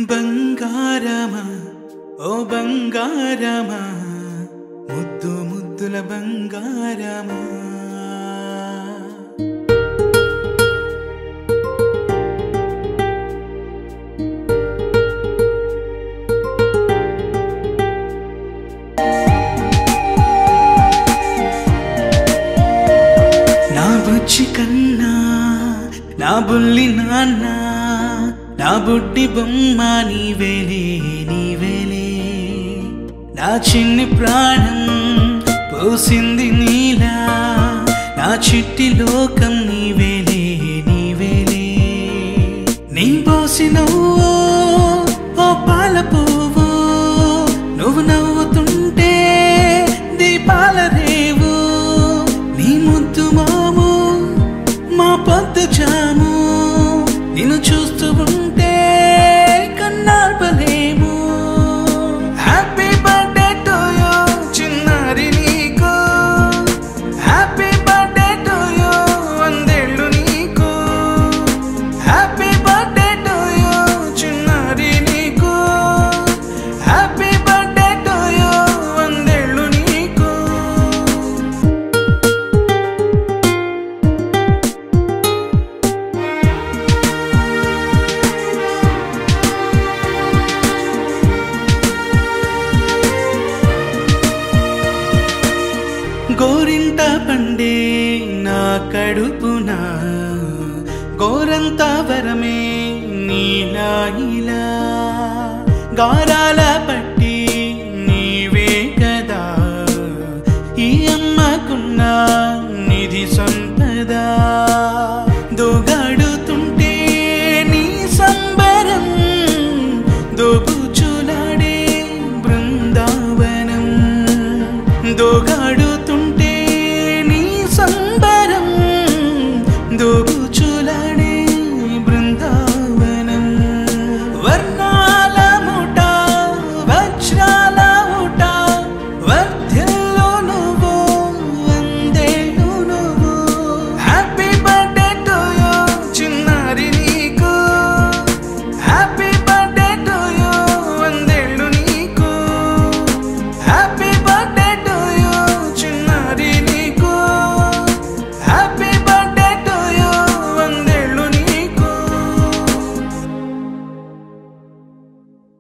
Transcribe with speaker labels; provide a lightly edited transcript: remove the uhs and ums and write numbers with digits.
Speaker 1: బంగారమా ఓ బంగారమా ముద్దు ముద్దుల బంగారమా నా బుజ్జి కన్నా నా బుల్లి నాన్న నా బుడ్డి బొమ్మ నీవేలే నీవేలే నా చిన్ని ప్రాణం పోసింది నీలా నా చిట్టి లోకం నీవేలే నీవేలే నీ పోసినవో ఓ పాల పువ్వు నువ్వు నవ్వుతుంటే దీపాల రేవు నీ ముద్దు మాము మా పొద్దు జాము నిన్ను చూస్తూ ఉంటే కన్నార్పలేము హ్యాపీ బర్త్డే టు యూ చిన్నారి నీకు హ్యాపీ బర్త్డే టు యూ వందేళ్ళు నీకు హ్యాపీ బర్త్డే టు యూ చిన్నారి నీకు హ్యాపీ బర్త్డే టు యూ వందేళ్ళు నీకు గోరింట పండే నా కడుపున గోరంత వరమే నీలా ఇలా గారాల